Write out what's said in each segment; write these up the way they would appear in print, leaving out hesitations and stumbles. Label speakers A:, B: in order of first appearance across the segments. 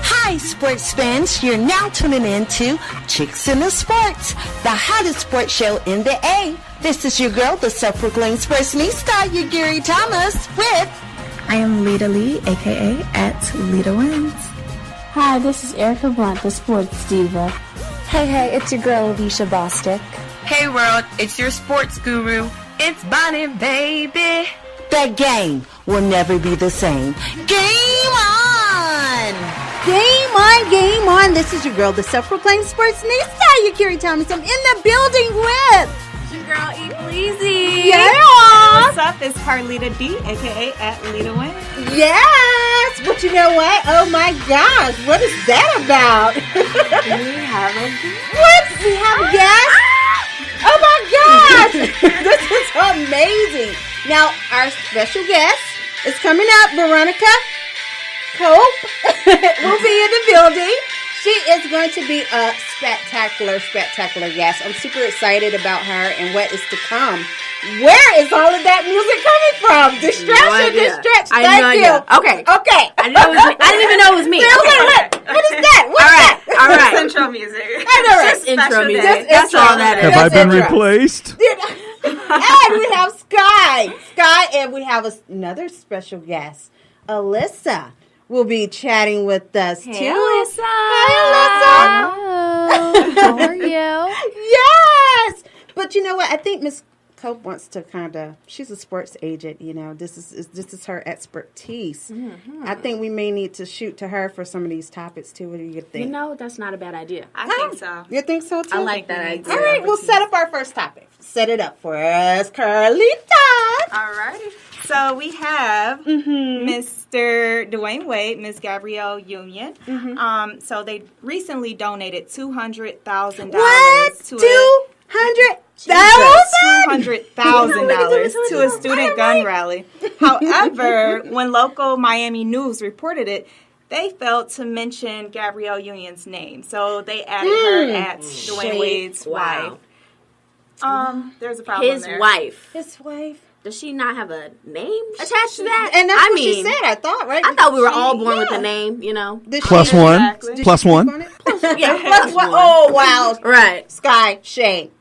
A: Hi, sports fans. You're now tuning in to Chicks in the Sports, the hottest sports show in the A. This is your girl, the self-proclaimed sportsnista, Yakiri Thomas, with...
B: I am Lita Lee, a.k.a. at Lita Wins.
C: Hi, this is Errica Blunt, the sports diva.
D: Hey, it's your girl, Alicia Bostic.
E: Hey, world, it's your sports guru. It's Bonnie, baby.
A: The game will never be the same. Game on!
F: Game on, game on. This is your girl, the self-proclaimed sportsnista, Yakiri Thomas. I'm in the building with...
G: Your girl, E. Bleezy.
F: Yeah!
G: What's up? It's Carlita D, a.k.a. at Lita Win.
F: Yes! But you know what? Oh my gosh, what is that about?
G: We have a
F: What? We have a guest? Oh my gosh! This is amazing. Now, our special guest is coming up, Veronica Cope will be in the building. She is going to be a spectacular guest. I'm super excited about her and what is to come. Where is all of that music coming from? Distraction. Thank you.
G: Okay. I didn't even know it was me.
F: What is that?
G: All right.
E: Just intro music.
G: Just intro music. That's all that is.
H: Have I been replaced?
F: And we have Sky, and we have another special guest, Alyssa. Will be chatting with us too.
G: Alyssa.
F: Hi, Alyssa.
B: How are you?
F: Yes, but you know what? I think Miss Cope wants to she's a sports agent, you know. This is her expertise. Mm-hmm. I think we may need to shoot to her for some of these topics too. What do you think?
G: You know, that's not a bad idea.
E: I think so.
F: You think so too?
G: I like that idea.
F: All right, we'll set up our first topic. Set it up for us, Carlita.
E: All righty. So we have Mr. Dwayne Wade, Miss Gabrielle Union. Mm-hmm. So they recently donated $200,000 $200,000 to a student gun rally. However, when local Miami News reported it, they failed to mention Gabrielle Union's name. So they added her at Dwayne Wade's wife. There's a problem
G: His wife.
F: His wife.
G: Does she not have a name attached to that?
F: And that's what she said, I thought, right?
G: I thought we were all born with a name, you know.
H: Plus one.
E: Exactly.
H: Plus one.
F: Plus one. Oh, wow.
G: Right.
F: Sky, shade.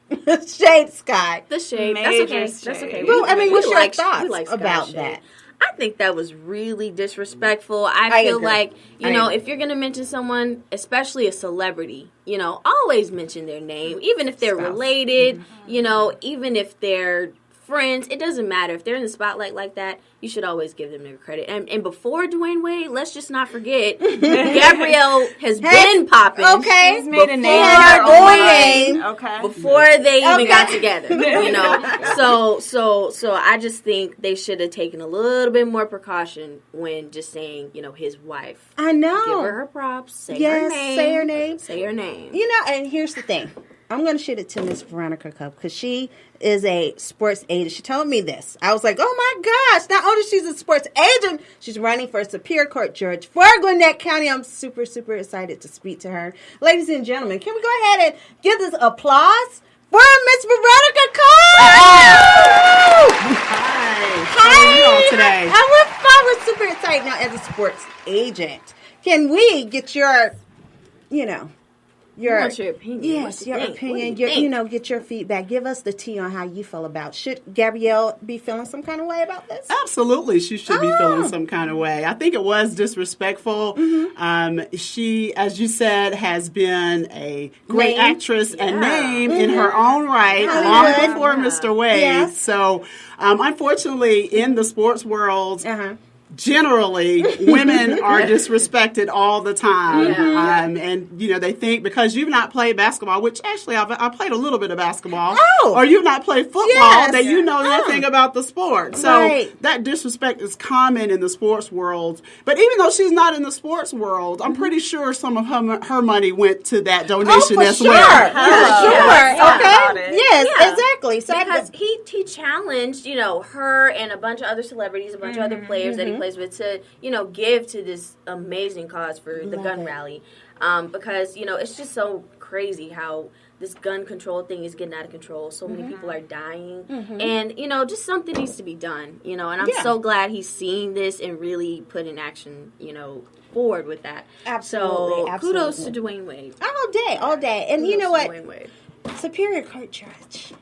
F: Shade, Sky.
G: The shade.
E: Major
G: That's okay.
E: shade.
G: That's okay.
F: Well, I mean, what's your
G: like
F: thoughts about
G: shade.
F: that?
G: I think that was really disrespectful. I feel
F: agree.
G: like, you know, if you're going to mention someone, especially a celebrity, you know, always mention their name, even if they're related, you know, even if they're friends. It doesn't matter. If they're in the spotlight like that, you should always give them their credit. And before Dwayne Wade, let's just not forget, Gabrielle has been popping.
F: Okay.
E: She's made a name. Okay.
G: Before they even got together, you know. So I just think they should have taken a little bit more precaution when just saying, you know, his wife.
F: I know.
G: Give her props. Say her name.
F: Say her name.
G: Say her name.
F: You know, and here's the thing. I'm going to shoot it to Miss Veronica Cope because she is a sports agent. She told me this. I was like, oh my gosh, not only she's a sports agent, she's running for a Superior Court judge for Gwinnett County. I'm super, super excited to speak to her. Ladies and gentlemen, can we go ahead and give this applause for Miss Veronica Cope?
I: Hi. How are you all today?
F: We're super excited now as a sports agent. Can we get your,
G: What's your opinion?
F: Yes, your opinion. Get your feedback. Give us the tea on how you feel about. Should Gabrielle be feeling some kind of way about this?
I: Absolutely, she should be feeling some kind of way. I think it was disrespectful. Mm-hmm. She, as you said, has been a great actress and name in her own right long before Mr. Wade.
F: Yes.
I: So, unfortunately, in the sports world, generally, women are disrespected all the time. And, they think because you've not played basketball, which actually I played a little bit of basketball, or you've not played football, that you know nothing about the sport. So that disrespect is common in the sports world. But even though she's not in the sports world, I'm pretty sure some of her money went to that donation as well.
F: Okay. Yes, exactly. So
G: because he challenged, her and a bunch of other celebrities, a bunch of other players that he plays with to, give to this amazing cause for the gun rally. Because, it's just so crazy how this gun control thing is getting out of control. So many people are dying. And, just something needs to be done, and I'm so glad he's seeing this and really putting action, forward with that.
F: Absolutely.
G: So kudos to Dwayne Wade.
F: All day. And you know what?
G: Dwayne Wade.
F: Superior Court Judge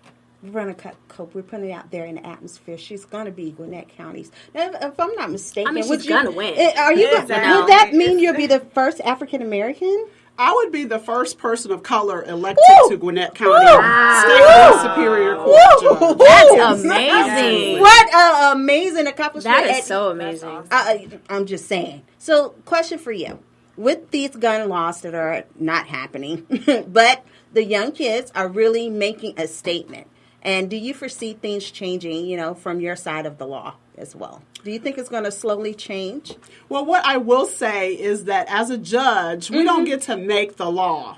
F: Veronica Cope, we're putting it out there in the atmosphere. She's going to be Gwinnett County's. Now, if I'm not mistaken,
G: she's going to win.
F: Are you? Would that mean you'll be the first African American?
I: I would be the first person of color elected to Gwinnett County State Superior Court Judge.
G: That's amazing.
F: What an amazing accomplishment.
G: That is so amazing.
F: I'm just saying. So, question for you. With these gun laws that are not happening, but the young kids are really making a statement. And do you foresee things changing, from your side of the law as well? Do you think it's going to slowly change?
I: Well, what I will say is that as a judge, we don't get to make the law.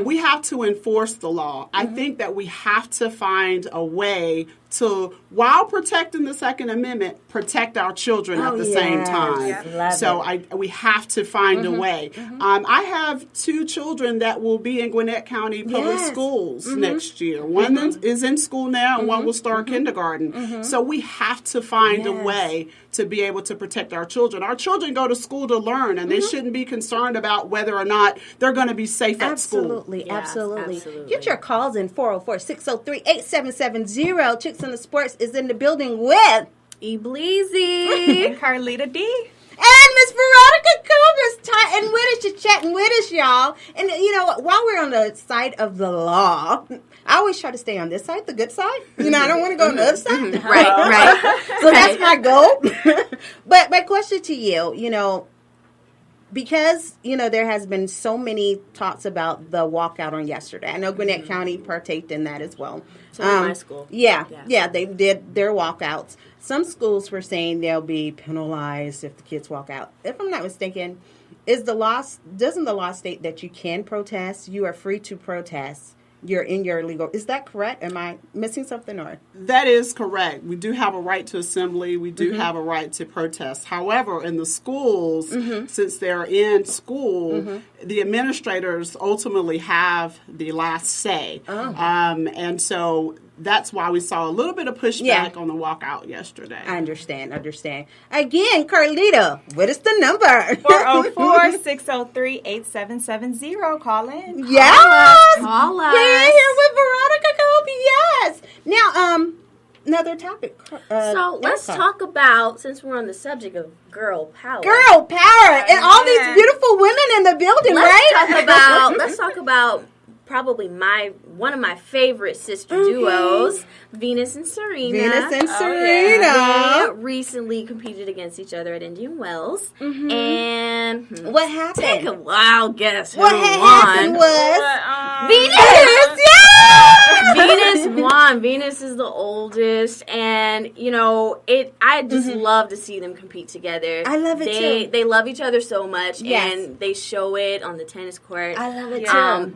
I: We have to enforce the law. I think that we have to find a way to, while protecting the Second Amendment, protect our children at the same time. So we have to find a way. I have 2 children that will be in Gwinnett County Public Schools next year. One is in school now and one will start kindergarten. So we have to find a way to be able to protect our children. Our children go to school to learn, and they shouldn't be concerned about whether or not they're going to be safe at school.
F: Absolutely. Get your calls in 404-603-8770. Chicks in the Sports is in the building with
G: E. Bleezy.
E: And Carlita D.
F: And Miss Veronica Cope is and with us, you're chatting with us, y'all. And while we're on the side of the law, I always try to stay on this side, the good side. I don't want to go on the other side. Right. So that's my goal. But my question to you, because, there has been so many talks about the walkout on yesterday. I know Gwinnett County partaked in that as well.
G: So my school.
F: Yeah, they did their walkouts. Some schools were saying they'll be penalized if the kids walk out. If I'm not mistaken, doesn't the law state that you can protest? You are free to protest. You're in your legal. Is that correct? Am I missing something? Or
I: that is correct. We do have a right to assembly. We do have a right to protest. However, in the schools, since they're in school, the administrators ultimately have the last say. And so that's why we saw a little bit of pushback on the walkout yesterday.
F: I understand. Again, Carlita, what is the number?
E: 404-603-8770. Call in.
F: Yes.
G: Call us.
F: We're here with Veronica Cope. Yes. Now, another topic.
G: So let's talk about, since we're on the subject of girl power.
F: Girl power. And all these beautiful women in the building,
G: Let's talk about probably one of my favorite sister duos, Venus and Serena. They recently competed against each other at Indian Wells. And
F: what happened?
G: Take a wild guess who
F: what
G: won.
F: Happened was
G: Venus! Venus won. Venus is the oldest, and I just love to see them compete together.
F: I love it too.
G: They love each other so much, and they show it on the tennis court.
F: I love it too.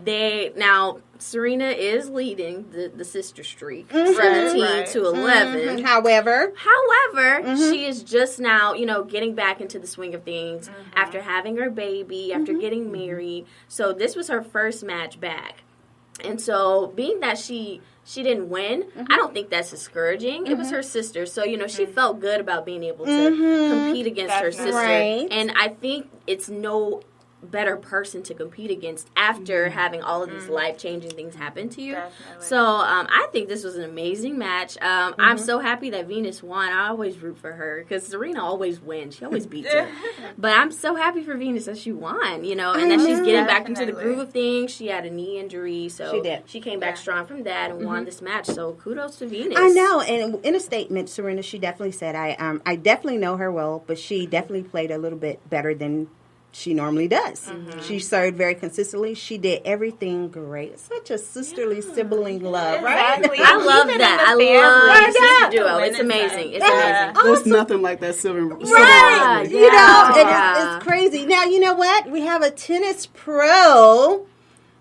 G: Now Serena is leading the sister streak, 17 to 11.
F: However,
G: she is just now, getting back into the swing of things after having her baby, after getting married. So this was her first match back. And so being that she didn't win, I don't think that's discouraging. It was her sister. So, she felt good about being able to compete against her sister.
F: Right.
G: And I think it's no better person to compete against after having all of these life-changing things happen to you.
E: Definitely.
G: So I think this was an amazing match. I'm so happy that Venus won. I always root for her because Serena always wins. She always beats her. But I'm so happy for Venus that she won, and that she's getting back into the groove of things. She had a knee injury, so she came back strong from that and won this match. So kudos to Venus.
F: I know, and in a statement, Serena, she definitely said, I definitely know her well, but she definitely played a little bit better than she normally does. She served very consistently. She did everything great. Such a sisterly sibling love, right?
E: Exactly.
G: I love that. I love sister duo. It's amazing. It's amazing.
I: There's nothing like that silver.
F: Right. It's crazy. Now, you know what? We have a tennis pro.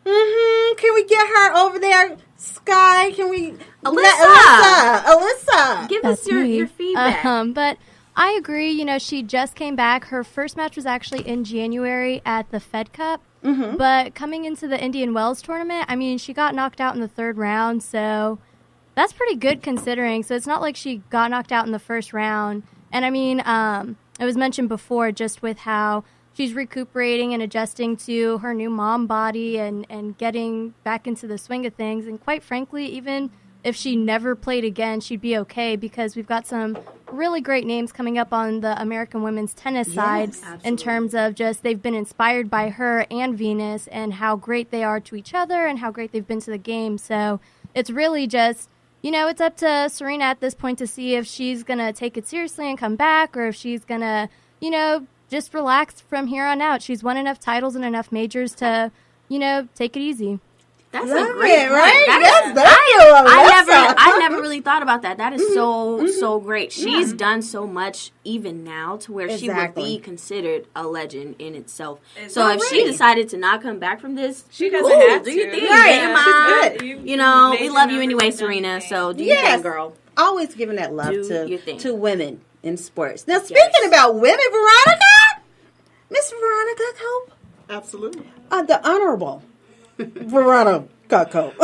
F: Can we get her over there? Sky, can we? Alyssa.
G: Give us your feedback.
H: But I agree. She just came back. Her first match was actually in January at the Fed Cup. But coming into the Indian Wells tournament, I mean, she got knocked out in the 3rd round, so that's pretty good considering. So it's not like she got knocked out in the 1st round. And I mean, it was mentioned before just with how she's recuperating and adjusting to her new mom body and getting back into the swing of things. And quite frankly, even if she never played again, she'd be okay because we've got some really great names coming up on the American women's tennis side in terms of just they've been inspired by her and Venus and how great they are to each other and how great they've been to the game. So it's really just, you know, it's up to Serena at this point to see if she's going to take it seriously and come back or if she's going to, you know, just relax from here on out. She's won enough titles and enough majors to, you know, take it easy.
G: That's a great point.
F: Right?
G: I never really thought about that. That is so great. She's done so much even now to where she would be considered a legend in itself. So if she decided to not come back from this,
E: she doesn't have to.
G: Do your thing.
F: Right. She's good.
G: You know, we love you anyway, Serena. So do your thing, girl.
F: Always giving that love to women in sports. Now, speaking about women, Veronica, Miss Veronica Cope.
I: Absolutely.
F: The Honorable Veronica Cope.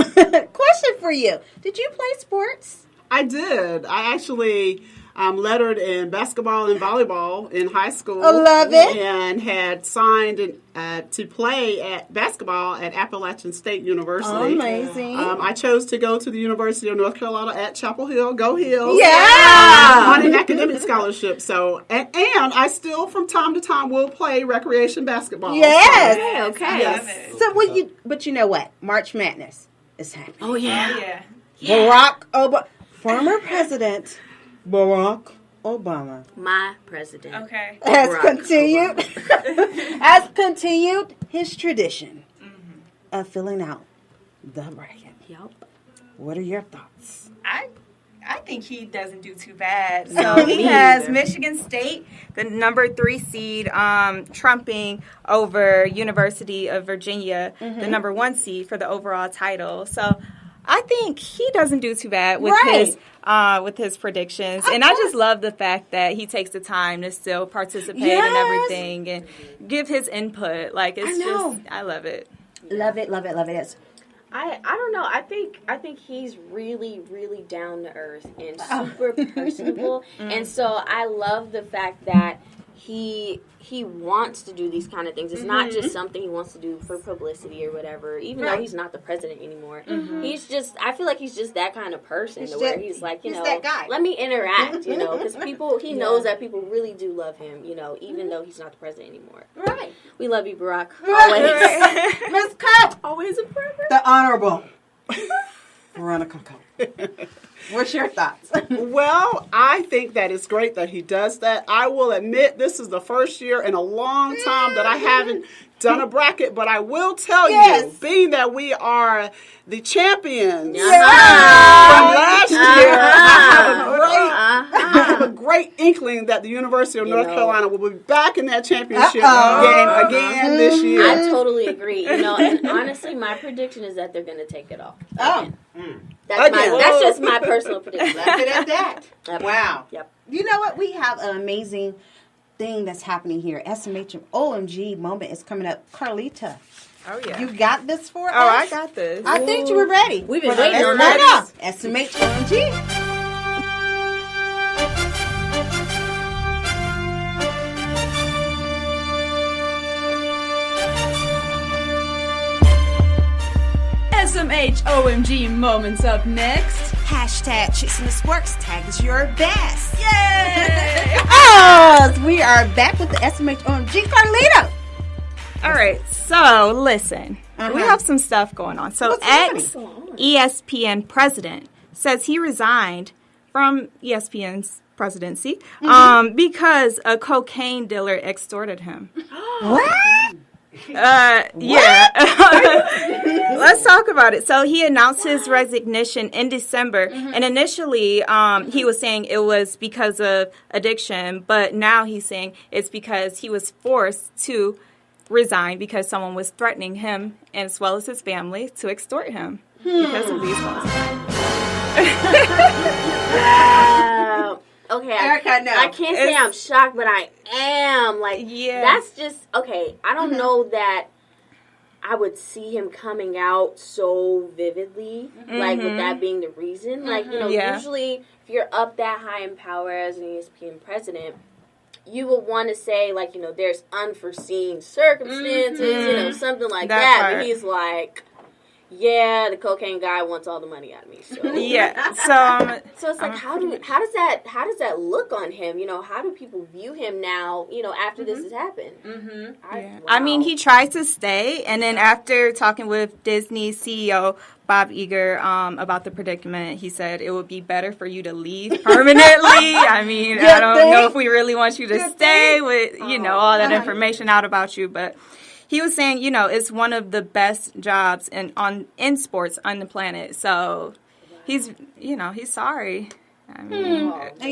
F: Question for you. Did you play sports?
I: I did. I actually lettered in basketball and volleyball in high school.
F: I love it.
I: And had signed to play at basketball at Appalachian State University.
F: Amazing.
I: I chose to go to the University of North Carolina at Chapel Hill. Go Hills.
F: Yeah.
I: On an academic scholarship. So, and I still from time to time will play recreation basketball.
F: Yes.
G: Okay.
I: Yes.
F: So, but you know what? March Madness is happening.
G: Oh, yeah.
F: Barack Obama, former president Barack Obama,
G: My president.
E: Okay.
F: has continued his tradition of filling out the bracket.
G: Yep.
F: What are your thoughts?
E: I think he doesn't do too bad. So he has Michigan State, the number 3 seed, trumping over University of Virginia, the number 1 seed for the overall title. So I think he doesn't do too bad with his predictions. And I just love the fact that he takes the time to still participate in everything and give his input. Like, it's just, I love it.
F: Love it, love it, love it. Yes.
G: I don't know. I think he's really, really down to earth and super personable. And so I love the fact that he wants to do these kind of things. It's not just something he wants to do for publicity or whatever, even though he's not the president anymore. He's just, I feel like he's just that kind of person where he's like, you know,
F: that guy.
G: let me interact, you know, because he knows that people really do love him, you know, even though he's not the president anymore.
F: Right.
G: We love you, Barack. Always.
F: Miss Cope.
G: Always a forever.
F: The Honorable Veronica Cope. What's your thoughts?
I: Well, I think that it's great that he does that. I will admit this is the first year in a long time that I haven't done a bracket, but I will tell you, being that we are the champions from last year, I have a great inkling that the University of North Carolina will be back in that championship game again this year.
G: I totally agree. You know, and honestly, my prediction is that they're going to take it off. That's just my personal prediction.
F: Left it at that. Wow.
G: Yep.
F: You know what? We have an amazing thing that's happening here. SMH OMG moment is coming up. Carlita.
E: Oh, yeah.
F: You got this for us?
E: Oh, I got this.
F: I think you were ready.
G: We've been waiting on that.
F: SMH OMG.
J: SMH OMG moments up next.
A: Hashtag Chicks in the Sports tags your best.
J: Yay!
F: We are back with the SMH OMG. Carlita.
E: All right, so listen. We have some stuff going on. So ex-ESPN president says he resigned from ESPN's presidency because a cocaine dealer extorted him.
F: What?
E: Yeah. Let's talk about it. So he announced his resignation in December, and initially he was saying it was because of addiction, but now he's saying it's because he was forced to resign because someone was threatening him as well as his family to extort him because of these laws.
G: Okay,
F: Errica, no.
G: I can't say I'm shocked, but I am. Like, that's just, okay, I don't know that I would see him coming out so vividly, like with that being the reason. Like, you know, usually if you're up that high in power as an ESPN president, you would want to say, like, you know, there's unforeseen circumstances, you know, something like that. But he's like, yeah, the cocaine guy wants all the money out of me. So. So it's like, how does that look on him? You know, how do people view him now? You know, after this has happened.
E: I mean, he tried to stay, and then after talking with Disney CEO Bob Iger about the predicament, he said it would be better for you to leave permanently. I mean, I don't know if we really want you to stay with, you know, all that information out about you, but. He was saying, you know, it's one of the best jobs in sports on the planet. So he's sorry. I mean,
F: what do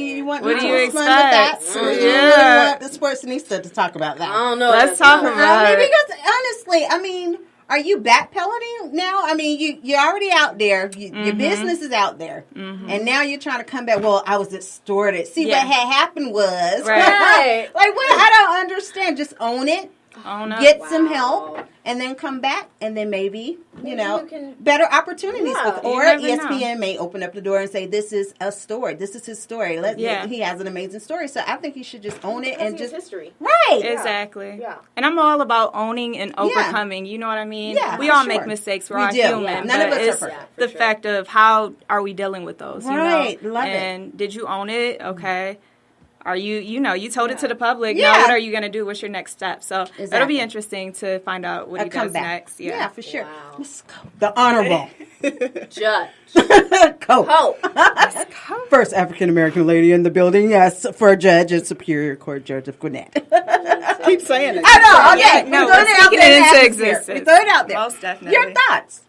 F: you
E: expect?
F: Yeah. Want the sportsnista to talk about that.
G: I don't know.
E: Let's talk about it.
F: Because honestly, I mean, are you backpedaling now? I mean, you're already out there. Your business is out there. And now you're trying to come back. Well, I was extorted. See, what had happened was.
G: Right.
F: Like, what? I don't understand. Just own it. Get some help, and then come back, and then maybe you know, better opportunities. Or ESPN may open up the door and say, "This is a story. This is his story. He has an amazing story." So I think he should just own it and just
G: history.
F: Right.
E: Exactly. Yeah. And I'm all about owning and overcoming. You know what I mean?
F: Yeah.
E: We all make mistakes. We're all human.
F: Yeah. None of us
E: it's
F: are perfect.
E: the fact of how are we dealing with those?
F: Right.
E: You know?
F: Love it.
E: And did you own it? Okay. Are you told it to the public. Now what are you going to do? What's your next step? So it'll be interesting to find out what he does next. Yeah,
F: for sure. Wow. The Honorable
G: Judge
F: Cope. First African-American lady in the building, yes, for a judge and Superior Court Judge of Gwinnett.
I: Keep saying it.
F: I know, okay.
E: No,
F: we're throwing it
E: into existence.
F: We throw it out there.
E: Most definitely.
F: Your thoughts?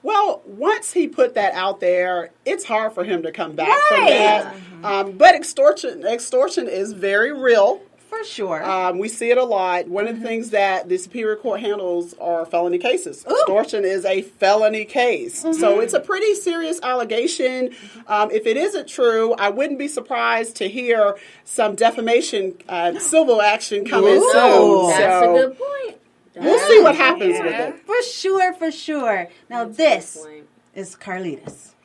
I: Well, once he put that out there, it's hard for him to come back from that. But extortion is very real.
F: For sure.
I: We see it a lot. One of the things that the Superior Court handles are felony cases. Ooh. Extortion is a felony case. So it's a pretty serious allegation. If it isn't true, I wouldn't be surprised to hear some defamation civil action coming soon.
G: That's a good point.
I: We'll see what happens with it.
F: For sure. Now this is Carlita's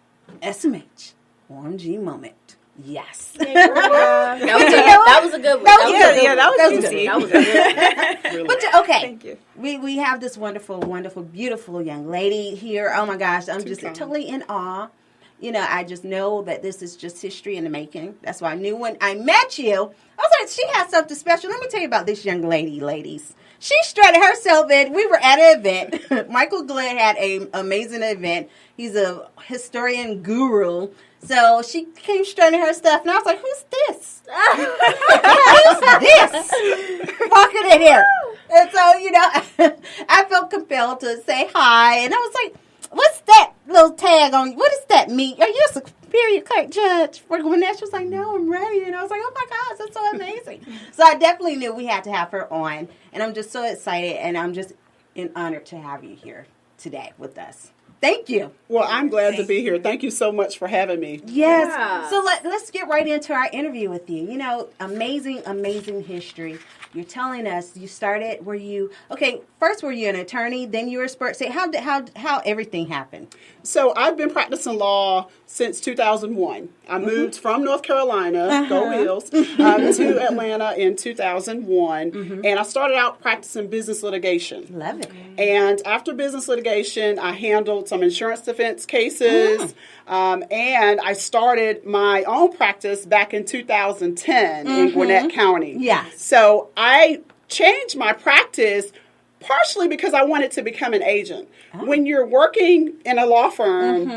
F: SMH OMG moment. Yes.
G: That was a good one.
E: That was juicy.
G: That was a good one.
F: But okay.
E: Thank you.
F: We have this wonderful, beautiful young lady here. Oh my gosh, I'm just totally in awe. You know, I just know that this is just history in the making. That's why I knew when I met you, I was like, she has something special. Let me tell you about this young lady, ladies. She strutted herself in. We were at an event. Michael Glenn had an amazing event. He's a historian guru. So she came strutting her stuff, and I was like, who's this? Who's this? Walking in here. And so, you know, I felt compelled to say hi. And I was like, what's that little tag on you? What does that mean? Are you a Superior Court Judge for Gwinnett? She was like, no, I'm ready. And I was like, oh my gosh, that's so amazing. So I definitely knew we had to have her on. And I'm just so excited, and I'm just honored to have you here today with us. Thank you.
I: Well, I'm glad to be here. Thank you so much for having me.
F: Yes. Yeah. So let's get right into our interview with you. You know, amazing history. You're telling us you started, first were you an attorney, then you were a sports. Say how everything happened.
I: So I've been practicing law since 2001. I moved from North Carolina, go Heels, to Atlanta in 2001. And I started out practicing business litigation.
F: Love it.
I: And after business litigation, I handled some insurance defense cases. And I started my own practice back in 2010 in Gwinnett County.
F: Yes.
I: So I changed my practice partially because I wanted to become an agent. When you're working in a law firm,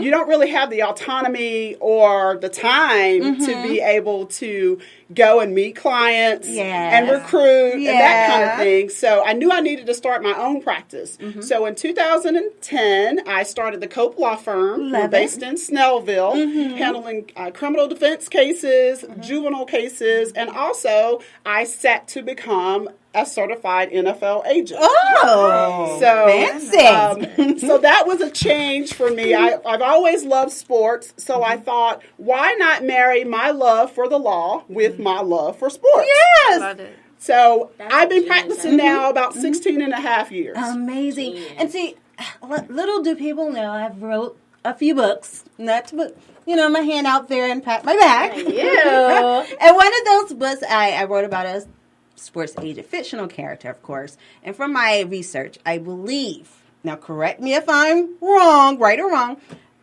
I: you don't really have the autonomy or the time to be able to go and meet clients and recruit and that kind of thing. So I knew I needed to start my own practice. So in 2010, I started the Cope Law Firm. We're based in Snellville, handling criminal defense cases, juvenile cases, and also I set to become a certified NFL agent.
F: Oh,
I: so
F: fancy.
I: So that was a change for me. I've always loved sports, so I thought, why not marry my love for the law with my love for sports?
F: Yes.
E: Love it.
I: So I've been practicing now about 16 and a half years.
F: Amazing. And see, little do people know I've wrote a few books, not to put, my hand out there and pat my back.
G: Thank you.
F: And one of those books I wrote about a sports agent, fictional character, of course. And from my research, I believe, now correct me if I'm wrong, right or wrong,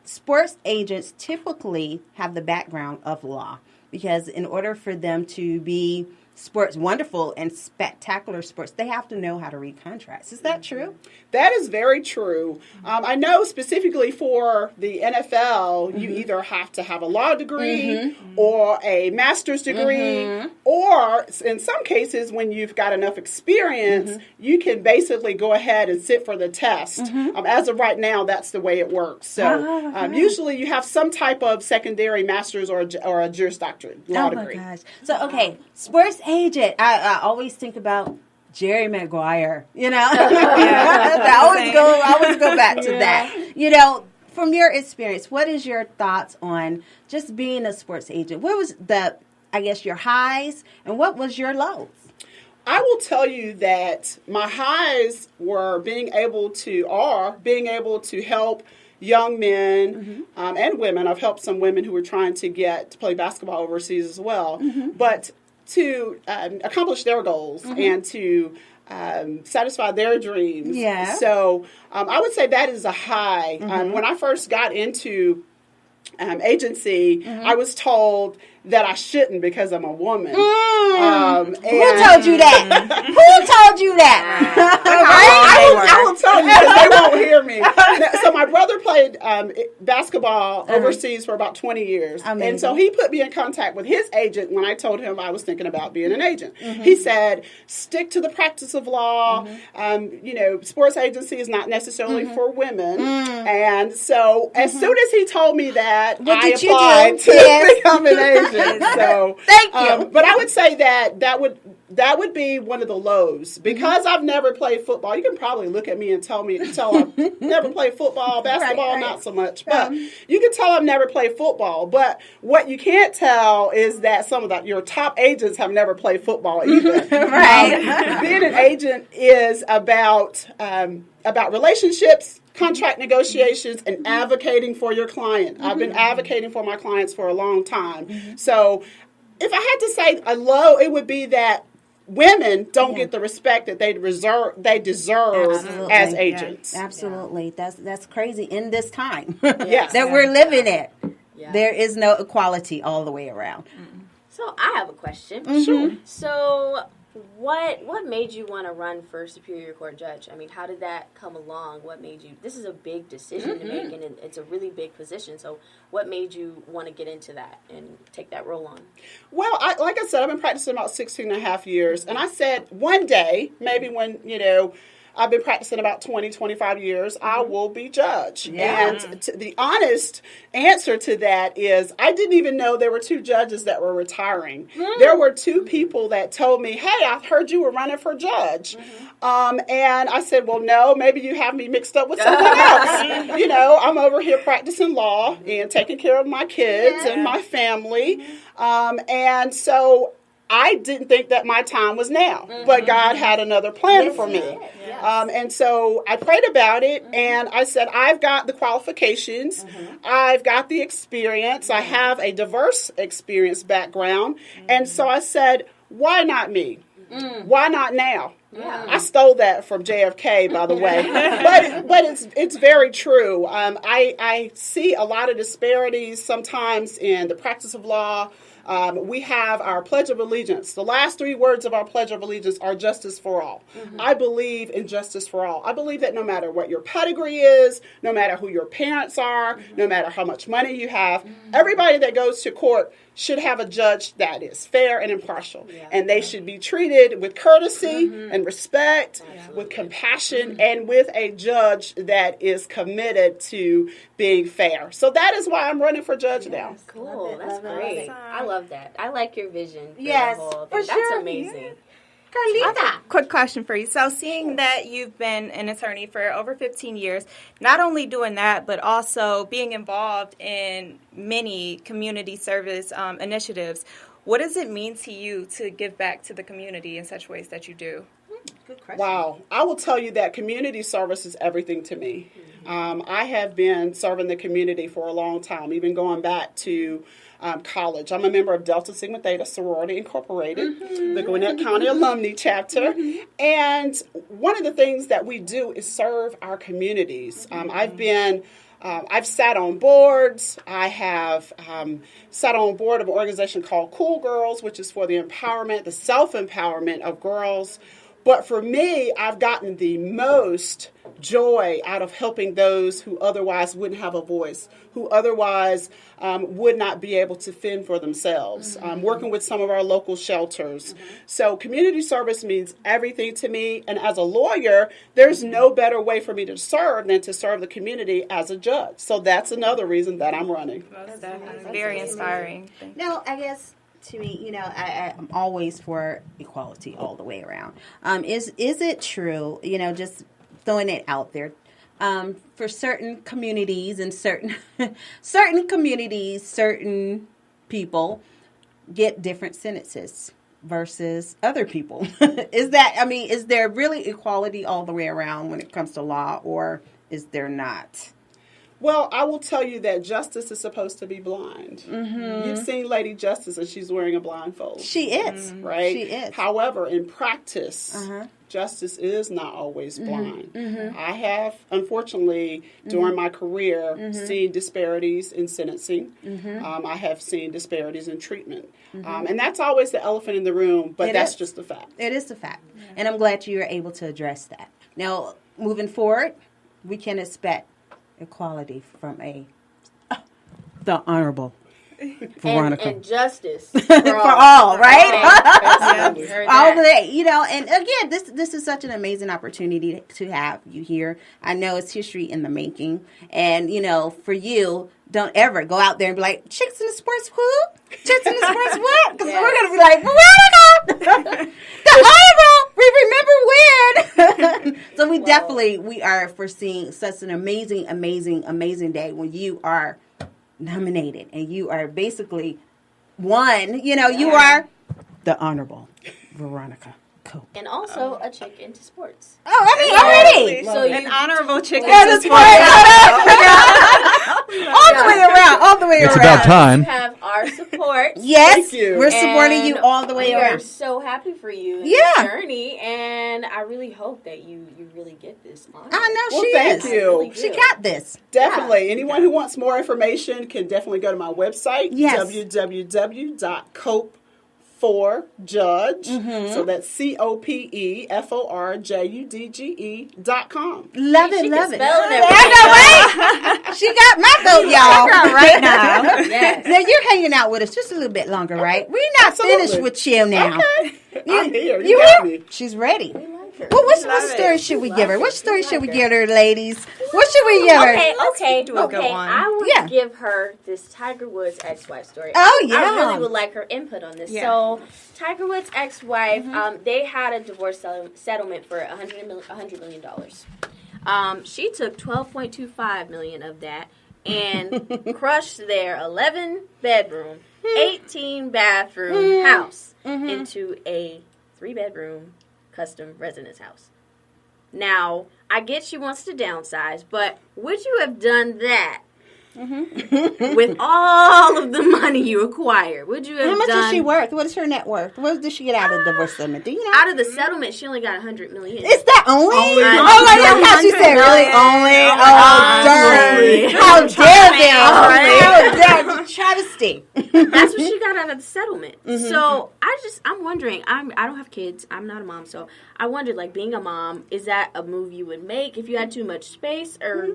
F: sports agents typically have the background of law, because in order for them to be wonderful and spectacular sports, they have to know how to read contracts. Is that true?
I: That is very true. I know specifically for the NFL, you either have to have a law degree or a master's degree, or in some cases, when you've got enough experience, you can basically go ahead and sit for the test. As of right now, that's the way it works. So usually you have some type of secondary master's or a Juris Doctorate law degree.
F: Oh my gosh. So, okay, sports agent. I always think about Jerry Maguire, I always go back to that. From your experience, what is your thoughts on just being a sports agent? What was your highs, and what was your lows?
I: I will tell you that my highs were being able to help young men and women. I've helped some women who were trying to get to play basketball overseas as well. But to accomplish their goals and to satisfy their dreams.
F: Yeah.
I: So I would say that is a high. When I first got into agency, I was told that I shouldn't because I'm a woman.
F: Who told you that? Who told you that?
I: I will tell you because they won't hear me. So my brother played basketball overseas for about 20 years.
F: Amazing.
I: And so he put me in contact with his agent when I told him I was thinking about being an agent. He said, stick to the practice of law. Sports agency is not necessarily for women. And so as soon as he told me that, I applied to become an agent. So
F: thank you.
I: But I would say that would be one of the lows because I've never played football. You can probably look at me and tell I've never played football, basketball, not so much. But you can tell I've never played football. But what you can't tell is that some of your top agents have never played football either. Being an agent is about relationships, contract negotiations, and advocating for your client. I've been advocating for my clients for a long time. So if I had to say a low, it would be that women don't get the respect that they deserve as agents.
F: Absolutely. That's crazy in this time
I: Yes.
F: that we're living in. Yeah. There is no equality all the way around.
G: So I have a question.
I: Sure.
G: So what made you want to run for Superior Court Judge? I mean, how did that come along? What made you? This is a big decision to make, and it's a really big position. So what made you want to get into that and take that role on?
I: Well, like I said, I've been practicing about 16 and a half years. And I said one day, maybe when, I've been practicing about 20, 25 years, I will be judge. Yeah. And the honest answer to that is I didn't even know there were 2 judges that were retiring. There were 2 people that told me, hey, I heard you were running for judge. And I said, well, no, maybe you have me mixed up with someone else. I'm over here practicing law and taking care of my kids and my family. And so I didn't think that my time was now, but God had another plan for me. And so I prayed about it, and I said, I've got the qualifications. I've got the experience. I have a diverse experience background. And so I said, why not me? Why not now? Yeah. I stole that from JFK, by the way, but it's very true. I see a lot of disparities sometimes in the practice of law. We have our Pledge of Allegiance. The last 3 words of our Pledge of Allegiance are justice for all. I believe in justice for all. I believe that no matter what your pedigree is, no matter who your parents are, no matter how much money you have, everybody that goes to court should have a judge that is fair and impartial. And they should be treated with courtesy and respect, with compassion, and with a judge that is committed to being fair. So that is why I'm running for judge now.
G: Cool. That's great. I love that. I like your vision for the whole thing.
F: For
G: That's
F: sure.
G: amazing.
F: Yeah. Carlita.
E: Quick question for you. So seeing that you've been an attorney for over 15 years, not only doing that, but also being involved in many community service initiatives, What does it mean to you to give back to the community in such ways that you do?
F: Good question.
I: Wow. I will tell you that community service is everything to me. I have been serving the community for a long time, even going back to college. I'm a member of Delta Sigma Theta Sorority Incorporated, the Gwinnett County Alumni Chapter. And one of the things that we do is serve our communities. I've sat on boards. I have sat on board of an organization called Cool Girls, which is for the empowerment, the self-empowerment of girls. But for me, I've gotten the most joy out of helping those who otherwise wouldn't have a voice, who otherwise would not be able to fend for themselves, working with some of our local shelters. So community service means everything to me. And as a lawyer, there's no better way for me to serve than to serve the community as a judge. So that's another reason that I'm running.
E: That's very inspiring.
F: Now, I guess, to me, I'm always for equality all the way around. Is it true, just throwing it out there, for certain communities and certain communities, certain people get different sentences versus other people? Is there really equality all the way around when it comes to law, or is there not?
I: Well, I will tell you that justice is supposed to be blind. You've seen Lady Justice, and she's wearing a blindfold.
F: She is.
I: Right?
F: She is.
I: However, in practice, justice is not always blind. I have, unfortunately, during my career, seen disparities in sentencing. I have seen disparities in treatment. And that's always the elephant in the room, but that's just a fact.
F: It is a fact. And I'm glad you were able to address that. Now, moving forward, we can expect equality from the Honorable Veronica.
G: And justice
F: for all, right? All the day, and again, this is such an amazing opportunity to have you here. I know it's history in the making, and for you, don't ever go out there and be like, chicks in the sports whoop, chicks in the sports what? Because we're gonna be like, Veronica, the Honorable, we remember when. So we are foreseeing such an amazing day when you are nominated and you are basically won. You are the Honorable Veronica Cope.
G: And also a chick into sports.
F: Already.
E: So an honorable chick
F: into sports. All the way around.
K: It's about time.
G: You have our support.
F: Yes, we're supporting you all the way around.
G: We are so happy for you in your journey, and I really hope that you really get this honor.
F: I know
I: thank you.
G: Really
F: she got this.
I: Definitely. Anyone who wants more information can definitely go to my website, www.cope4judge. So that's COPEFORJUDGE.com.
F: Love it.
G: Spell it.
F: Right? She got my vote, y'all.
G: Right now. Yes.
F: Now you're hanging out with us just a little bit longer, right? We're not finished with you now.
I: Okay. I'm here. You got me.
F: She's ready. Well, what story should we give her? What story should we give her, ladies? What should we give her?
G: Okay.
E: Do a good one.
G: I would give her this Tiger Woods ex-wife story.
F: Oh, yeah.
G: I really would like her input on this. Yeah. So, Tiger Woods' ex-wife, they had a divorce settlement for $100 million. She took $12.25 million of that and crushed their 11-bedroom, 18-bathroom house into a 3-bedroom custom residence house. Now, I get she wants to downsize, but would you have done that with all of the money you acquired? Would you have
F: How much is she worth? What is her net worth? What did she get out of the divorce settlement? Do you know?
G: Out of the settlement, she only got $100 million.
F: Is that only? Oh
G: my
F: God! How she said really only? Oh, darn! How dare them? How dare travesty?
G: That's what she got out of the settlement. So I'm wondering. I don't have kids. I'm not a mom, so I wondered, like, being a mom, is that a move you would make if you had too much space, or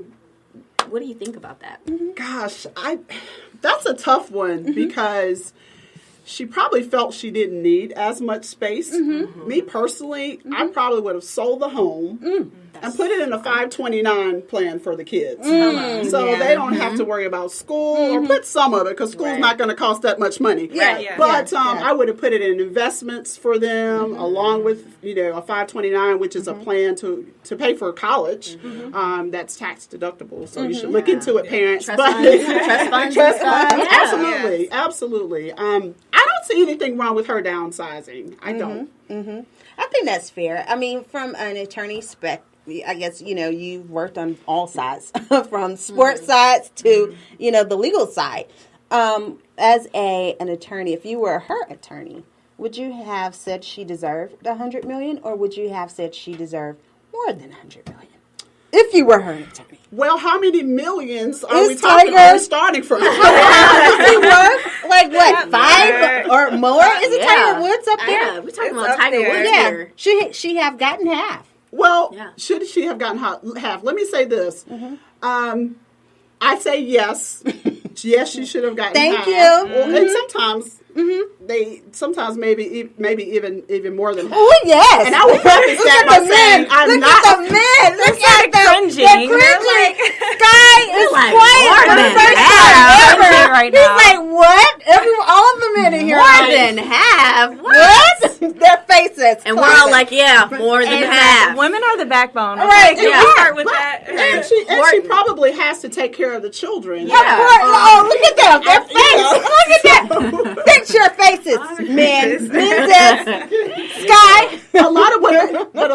G: what do you think about that?
I: Gosh, that's a tough one because she probably felt she didn't need as much space. Me personally, I probably would have sold the home and put it in a 529 plan for the kids. So they don't have to worry about school, or put some of it, because school's not going to cost that much money. But I would have put it in investments for them, along with a 529, which is a plan to pay for college. That's tax deductible, so you should look into it, parents.
G: Trust funds.
I: Absolutely. I don't don't see anything wrong with her downsizing. I don't.
F: I think that's fair. I mean, from an attorney I guess, you've worked on all sides, from sports sides to, the legal side. As an attorney, if you were her attorney, would you have said she deserved $100 million, or would you have said she deserved more than $100 million? If you were her attorney.
I: Well, how many millions are we talking about starting from?
F: Is he worth, like, what, 5 or more? Is it Tiger Woods up there?
G: Yeah, we're talking about Tiger Woods here.
F: She have gotten half.
I: Well, should she have gotten half? Let me say this. I say yes. Yes, she should have gotten half.
F: Thank you.
I: Well, and sometimes maybe even more than half.
F: Oh, yes.
I: And I would preface that by saying I'm not.
F: Look at the men. Look at the cringing. Sky is
G: like
F: quiet
G: more
F: for the
G: than
F: first
G: half.
F: time ever.
E: Right
F: He's
E: now.
F: like, what? All of the men in here.
G: More than half.
F: What? Their faces.
G: And we're all like, yeah, more than half.
E: Women are the backbone. Okay?
F: Right.
E: Can we start with that?
I: And she probably has to take care of the children.
F: Yeah. Oh, look at them. Their face. Look at that. Fix your faces, men. Sky.
I: A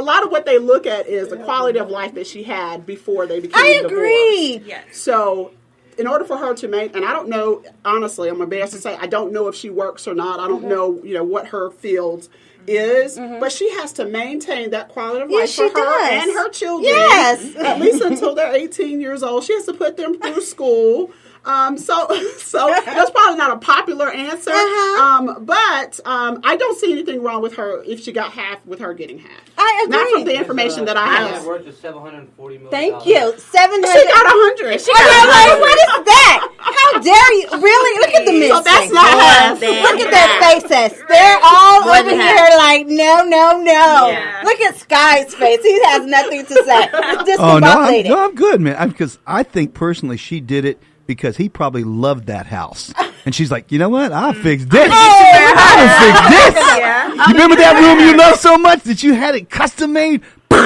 I: lot of what they look at is the quality of life that she had before they became divorced.
F: I agree.
E: Yes.
I: So, in order for her to make, and I don't know, honestly, I'm embarrassed to say, I don't know if she works or not. I don't know, what her field is, but she has to maintain that quality of life for her and her children.
F: Yes.
I: At least until they're 18 years old. She has to put them through school. So that's probably not a popular answer. But I don't see anything wrong with her if she got half, with her getting half.
F: I agree.
I: Not from the information that I have.
K: Net worth is $740 million.
F: Thank you. 700.
I: She got 100.
F: She got 100. What is that? How dare you? Really? Look at the men.
I: So that's not half.
F: Look at their faces. They're all
G: More
F: over
G: than
F: here like, no.
E: Yeah.
F: Look at Sky's face. He has nothing to say.
L: I'm good, man. Because I think personally she did it because he probably loved that house. And she's like, you know what? I'll fix this. I'll fix this.
E: Yeah.
L: You remember that room you love so much that you had it custom made?
G: Yeah.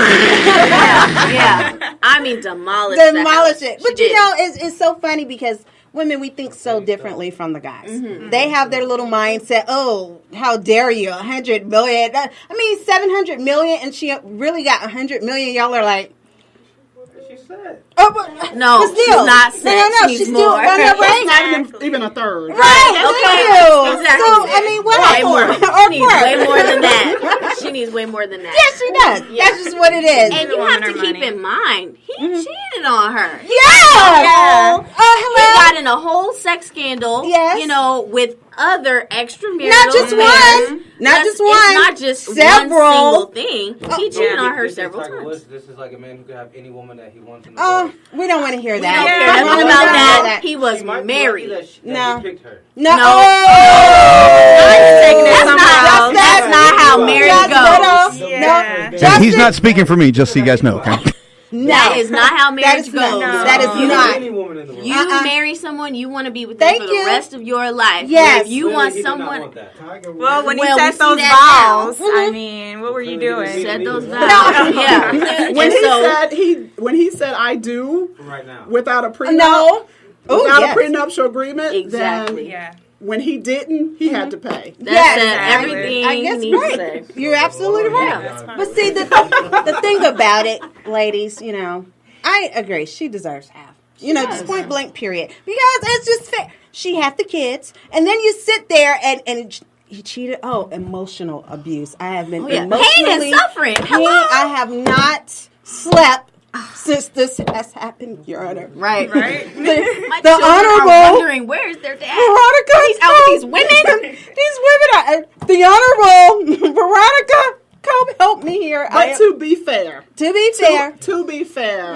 G: I mean, demolish
F: it. But it's so funny because women, we think so differently from the guys. They have their little mindset. Oh, how dare you? 100 million. I mean, 700 million, and she really got 100 million. Y'all are like,
K: She said.
F: oh, but
G: No,
F: but still,
G: she's not saying
F: she's
G: more.
F: still right.
I: Not even a third.
F: Right.
G: Okay.
F: Exactly. So I mean, what?
G: Way more.
F: Or
G: She needs way more than that. She needs way more than that.
F: Yes, she does.
G: Yeah.
F: That's just what it is.
G: And you have to keep in mind, he cheated on her.
F: Yeah.
G: He got in a whole sex scandal.
F: Yes.
G: With other extramarital
F: Not just
G: affairs.
F: one. Not just
G: It's
F: one.
G: not just
F: Several.
G: one single thing. He cheated on her
K: This is
G: several
K: Tiger
G: times.
K: Woods. This is like a man who could have any woman that he wants in the
F: Oh,
K: world.
F: we don't want to hear
G: We
F: that.
G: don't care
F: We
G: nothing
F: don't
G: about
F: wanna hear
G: that. He was
K: She might be
G: married.
K: lucky that
F: No.
K: he picked her.
F: No.
G: No. That's not how marriage goes.
E: Yeah.
F: No.
L: And he's not speaking for me, just so you guys know, okay?
G: That is not how marriage
F: is
G: goes.
F: not. That is
K: You
F: not.
K: any woman in the world.
G: You marry someone, you want to be with them
F: Thank
G: for the
F: you.
G: rest of your life.
F: Yes.
G: If you
K: Clearly,
G: want
K: he did not
G: someone,
K: want that.
E: Well, when
G: Well,
E: he
G: we
E: set
G: see
E: those
G: that
E: vows, I mean, what were you doing?
G: set those vows.
E: No.
G: Yeah.
I: When he said I do
K: Right now.
I: without a prenup,
F: No. Oh,
I: without
F: yes.
I: a prenuptial agreement,
G: Exactly.
I: then
E: Yeah.
I: when he didn't, he had to pay.
G: That's
F: Yes.
G: everything
F: I guess
G: he needs to
F: right.
G: say.
F: You're absolutely right.
G: Yeah.
F: But see, the thing about it, ladies, I agree. She deserves half. Just point blank, period. Because it's just fair. She had the kids, and then you sit there and he cheated. Oh, emotional abuse. I have been emotionally
G: Pain and suffering. Hello?
F: I have not slept since this has happened, Your Honor.
G: Right.
F: The
G: children are
F: Honorable
G: wondering, where's their dad?
F: Veronica.
G: He's out with these women.
F: These women are the Honorable Veronica Cope. Help me here.
I: But to be fair,
F: to
I: be fair,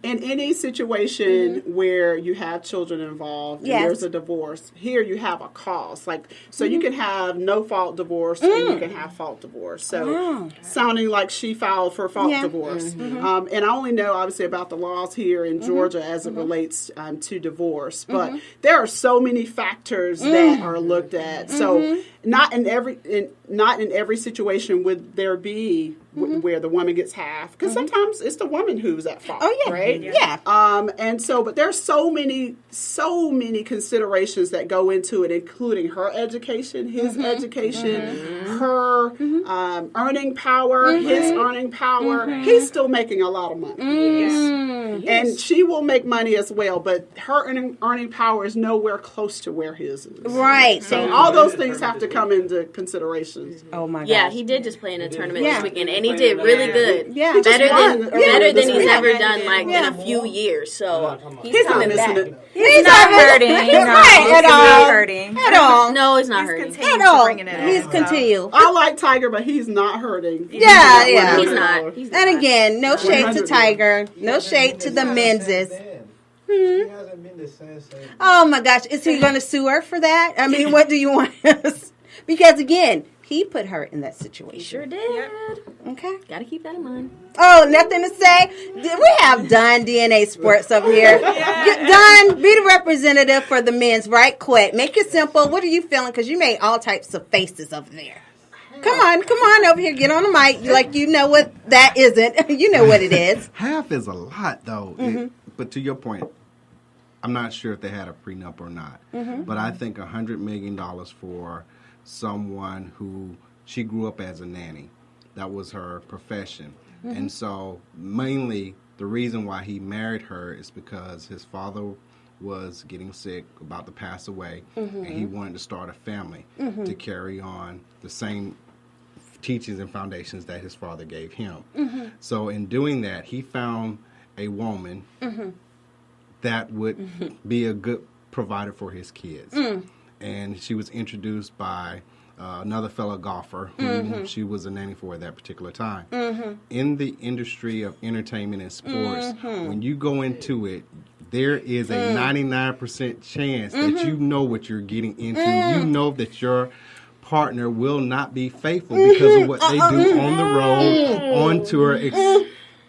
I: in any situation where you have children involved and there's a divorce, here you have a cause. So you can have no fault divorce and you can have fault divorce. So sounding like she filed for fault divorce. And I only know obviously about the laws here in Georgia as it relates to divorce. But there are so many factors that are looked at. So not in every situation would there be where the woman gets half, because sometimes it's the woman who's at fault.
F: Oh yeah,
I: right?
F: Yeah.
I: And so, but there's so many considerations that go into it, including her education, his education, her earning power, his earning power. He's still making a lot of money, and she will make money as well. But her earning power is nowhere close to where his is.
F: Right.
I: So all those things have to come into consideration.
F: Oh my gosh.
G: Yeah, he did just play in a tournament this weekend, and he did really good.
F: Yeah,
G: better than he's ever done, like in a few years. So he's coming back.
E: He's not hurting.
F: He's not at all.
E: Hurting
F: at all.
G: No, it's not hurting
F: at all. He's continue.
I: I like Tiger, but he's not hurting.
F: Yeah.
G: He's not.
F: And again, no shade to Tiger. No shade to the menses. Oh my gosh, is he going to sue her for that? I mean, what do you want? Because again, he put her in that situation.
G: He sure did.
F: Okay.
G: Got to keep that in mind.
F: Oh, nothing to say? We have Don DNA Sports over here. Don, be the representative for the men's right quick. Make it simple. What are you feeling? Because you made all types of faces over there. Come on over here. Get on the mic. Like you know what that isn't. You know what it is.
M: Half is a lot, though. But to your point, I'm not sure if they had a prenup or not. But I think $100 million for someone who she grew up as a nanny. That was her profession. And so mainly the reason why he married her is because his father was getting sick, about to pass away, and he wanted to start a family to carry on the same teachings and foundations that his father gave him. So in doing that, he found a woman that would be a good provider for his kids. And she was introduced by another fellow golfer who she was a nanny for at that particular time. In the industry of entertainment and sports, when you go into it, there is a 99% chance that you know what you're getting into. You know that your partner will not be faithful because of what they do on the road, on tour.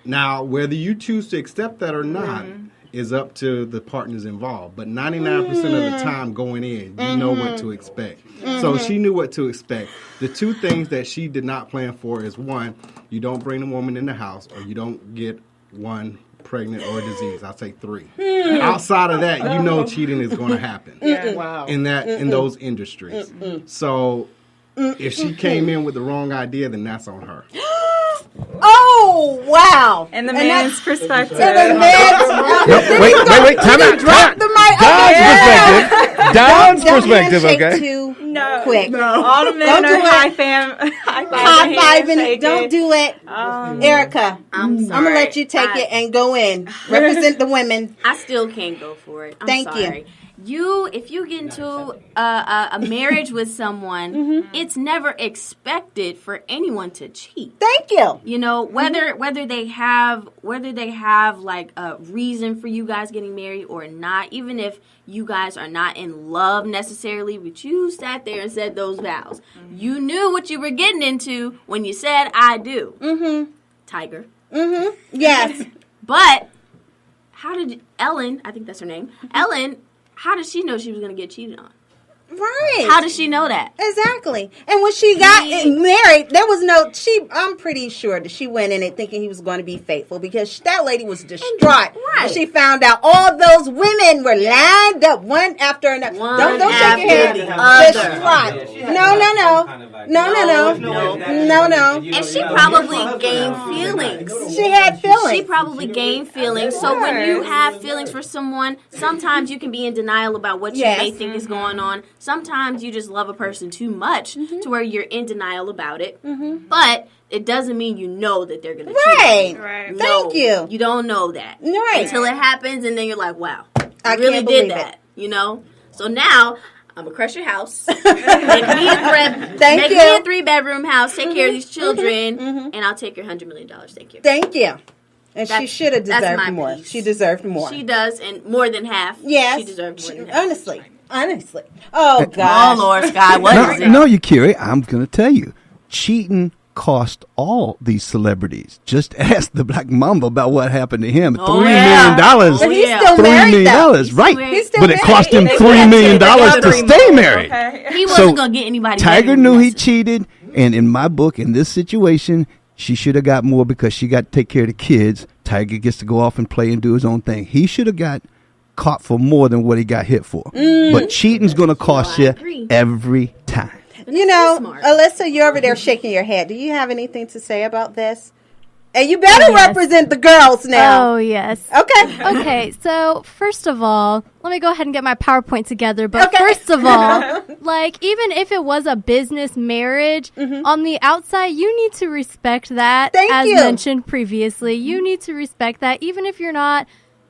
M: Now, whether you choose to accept that or not is up to the partners involved. But 99% of the time going in, you know what to expect. So she knew what to expect. The two things that she did not plan for is, one, you don't bring a woman in the house, or you don't get one pregnant or disease. I'll say 3. Outside of that, you know cheating is going to happen in those industries. So if she came in with the wrong idea, then that's on her.
F: Oh, wow.
E: And the man's perspective.
L: Wait, time out.
F: Drop the mic.
L: Don's perspective, okay?
F: Too quick.
E: No. All the men are high-fiving.
F: Don't do it. Errica, I'm going to let you take it and go in. Represent the women.
G: I still can't go for it.
F: Thank
G: you. If you get into a marriage with someone, it's never expected for anyone to cheat.
F: Thank you.
G: You know, whether they have like a reason for you guys getting married or not, even if you guys are not in love necessarily, but you sat there and said those vows. You knew what you were getting into when you said I do. Tiger.
F: Yes.
G: But how did Elin, I think that's her name, Elin, how did she know she was going to get cheated on?
F: Right.
G: How did she know that?
F: Exactly. And when she got married, there was I'm pretty sure that she went in it thinking he was going to be faithful, because that lady was distraught. When she found out all those women were lined up one after another. Don't shake your head. Distraught. No.
G: And she probably gained feelings.
F: She had feelings.
G: She probably gained feelings. So when you have feelings for someone, sometimes you can be in denial about what you may think is going on. Sometimes you just love a person too much to where you're in denial about it. But it doesn't mean you know that they're going to cheat.
F: Right.
G: No,
F: Thank you.
G: You don't know that.
F: Right.
G: Until it happens, and then you're like, wow,
F: I
G: really
F: can't
G: did
F: believe
G: that.
F: it.
G: You know? So now, I'm going to crush your house. Make me a 3-bedroom house. Take care of these children. And I'll take your $100 million. Thank you.
F: Thank you. And she should have deserved more.
G: Piece.
F: She deserved more.
G: She does, and more than half.
F: Yes.
G: She deserved more than half.
F: Honestly. Oh, God.
G: Oh, Lord, Sky, what is it?
L: No, Yakiri, I'm going to tell you. Cheating cost all these celebrities. Just ask the Black Mamba about what happened to him. $3
F: million. But he's still married, though.
L: Right.
F: He's still
L: But it cost him $3 million to stay married.
G: Okay. He wasn't going to get anybody.
L: Tiger knew he cheated. And in my book, in this situation, she should have got more because she got to take care of the kids. Tiger gets to go off and play and do his own thing. He should have got caught for more than what he got hit for. But cheating's going to cost you every time.
F: You know, Alyssa, you're over there shaking your head. Do you have anything to say about this? And you better represent the girls now.
H: Oh, yes.
F: Okay.
H: Okay, so first of all, let me go ahead and get my PowerPoint together. But first of all, like, even if it was a business marriage, on the outside, you need to respect that. As mentioned previously, you need to respect that. Even if you're not,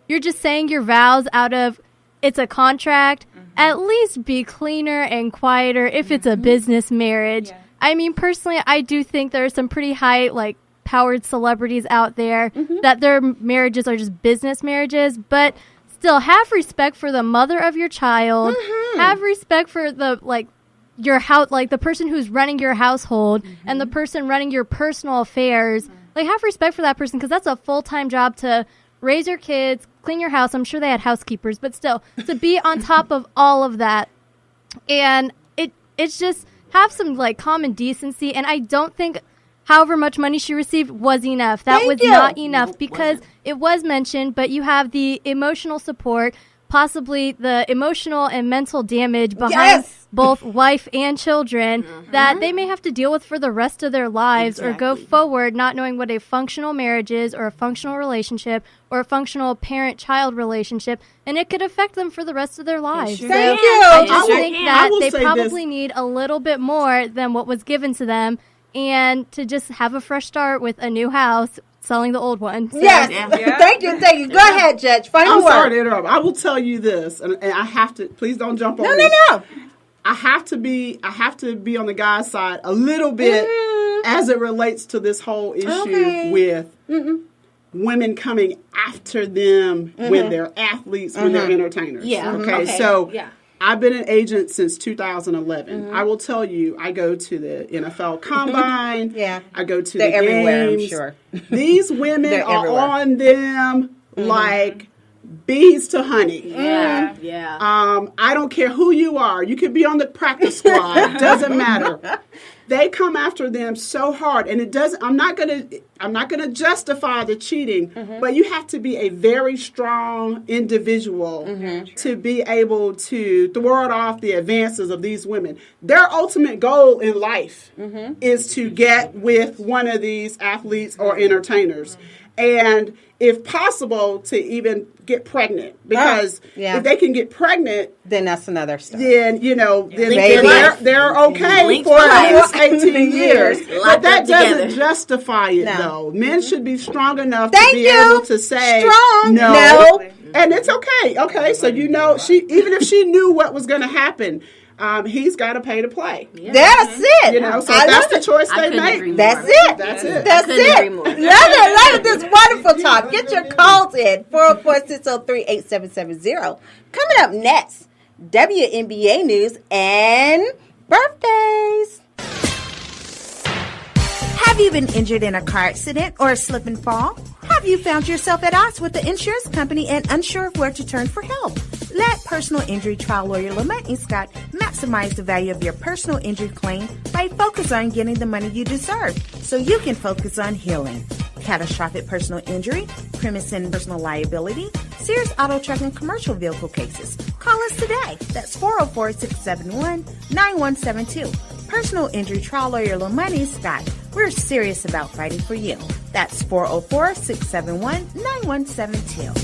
H: you're just saying your vows out of, it's a contract, at least be cleaner and quieter if it's a business marriage. Yeah. I mean, personally, I do think there are some pretty high, like, powered celebrities out there that their marriages are just business marriages, but still have respect for the mother of your child, have respect for the, like, your house, like the person who's running your household and the person running your personal affairs. Like, have respect for that person, because that's a full-time job to raise your kids, clean your house. I'm sure they had housekeepers, but still, to be on top of all of that. And it's just, have some, like, common decency. And I don't think however much money she received was enough. That was not enough, because it was mentioned, but you have the emotional support, possibly the emotional and mental damage behind both wife and children that they may have to deal with for the rest of their lives or go forward not knowing what a functional marriage is or a functional relationship or a functional parent-child relationship, and it could affect them for the rest of their lives.
F: Thank you.
H: I just think that they probably need a little bit more than what was given to them, and to just have a fresh start with a new house, selling the old one. So.
F: Yes. Thank you. Go ahead, Judge. Final word.
I: I'm sorry to interrupt. I will tell you this, and I have to. Please don't jump on me.
F: No.
I: I have to be on the guy's side a little bit as it relates to this whole issue with women coming after them when they're athletes, when they're entertainers.
F: Yeah.
I: Okay. So. Yeah. I've been an agent since 2011. I will tell you, I go to the NFL Combine. I go to the
F: everywhere,
I: games.
F: I'm sure.
I: These women are everywhere. On them like bees to honey. I don't care who you are. You could be on the practice squad. Doesn't matter. They come after them so hard, and it doesn't. I'm not gonna justify the cheating, but you have to be a very strong individual to be able to thwart off the advances of these women. Their ultimate goal in life is to get with one of these athletes or entertainers, and if possible, to even get pregnant. Because if they can get pregnant,
F: then that's another story.
I: Then, they're okay for at least 18 years. But that doesn't justify it, though. Men should be strong enough to be able to say, no. And it's okay. Okay, so even if she knew what was going to happen, he's got to pay to play.
F: That's it.
I: So that's the choice they make.
F: That's it. Love it. This wonderful talk. Get your calls in. 404-603-8770. Coming up next, WNBA news and birthdays.
A: Have you been injured in a car accident or a slip and fall? Have you found yourself at odds with the insurance company and unsure of where to turn for help? Let personal injury trial lawyer Lamont E. Scott maximize the value of your personal injury claim by focusing on getting the money you deserve so you can focus on healing. Catastrophic personal injury, premise and personal liability, serious auto, truck, and commercial vehicle cases. Call us today. That's 404-671-9172. Personal injury trial lawyer Lamont E. Scott. We're serious about fighting for you. That's 404-671-9172.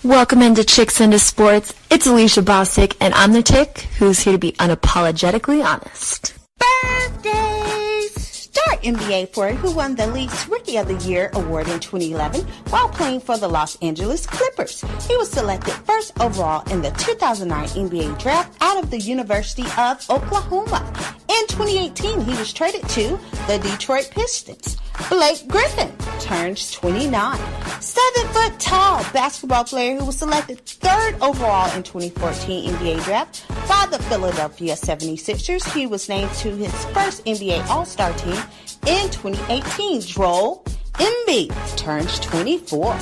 D: Welcome into Chicks Into Sports. It's Alicia Bostic, and I'm the chick who's here to be unapologetically honest.
A: Birthdays! Star NBA player who won the league's Rookie of the Year award in 2011 while playing for the Los Angeles Clippers. He was selected first overall in the 2009 NBA draft out of the University of Oklahoma. In 2018, he was traded to the Detroit Pistons.
F: Blake Griffin turns 29. 7-foot tall basketball player who was selected 3rd overall in 2014 NBA draft by the Philadelphia 76ers. He was named to his first NBA All-Star team in 2018. Joel Embiid turns 24.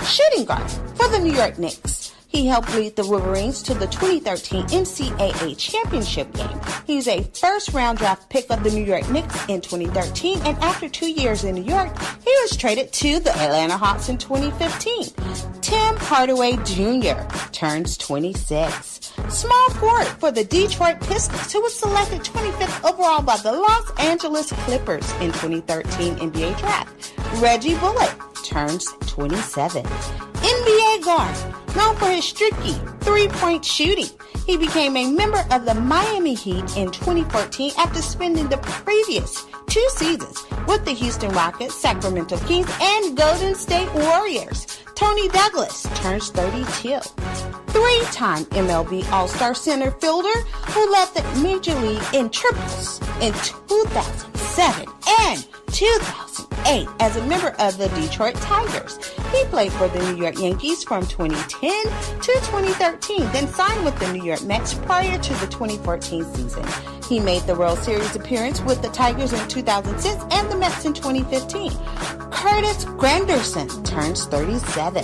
F: Shooting guard for the New York Knicks. He helped lead the Wolverines to the 2013 NCAA championship game. He was a first-round draft pick of the New York Knicks in 2013, and after 2 years in New York, he was traded to the Atlanta Hawks in 2015. Tim Hardaway Jr. turns 26. Small forward for the Detroit Pistons, who was selected 25th overall by the Los Angeles Clippers in 2013 NBA draft. Reggie Bullock turns 27. NBA guard, known for his streaky three-point shooting. He became a member of the Miami Heat in 2014 after spending the previous 2 seasons with the Houston Rockets, Sacramento Kings, and Golden State Warriors. Tony Douglas turns 32. 3-time MLB All-Star center fielder who led the Major League in triples in 2007 and 2008 as a member of the Detroit Tigers. He played for the New York Yankees from 2010 to 2013, then signed with the New York Mets prior to the 2014 season. He made the World Series appearance with the Tigers in 2006 and the Mets in 2015. Curtis Granderson turns 37.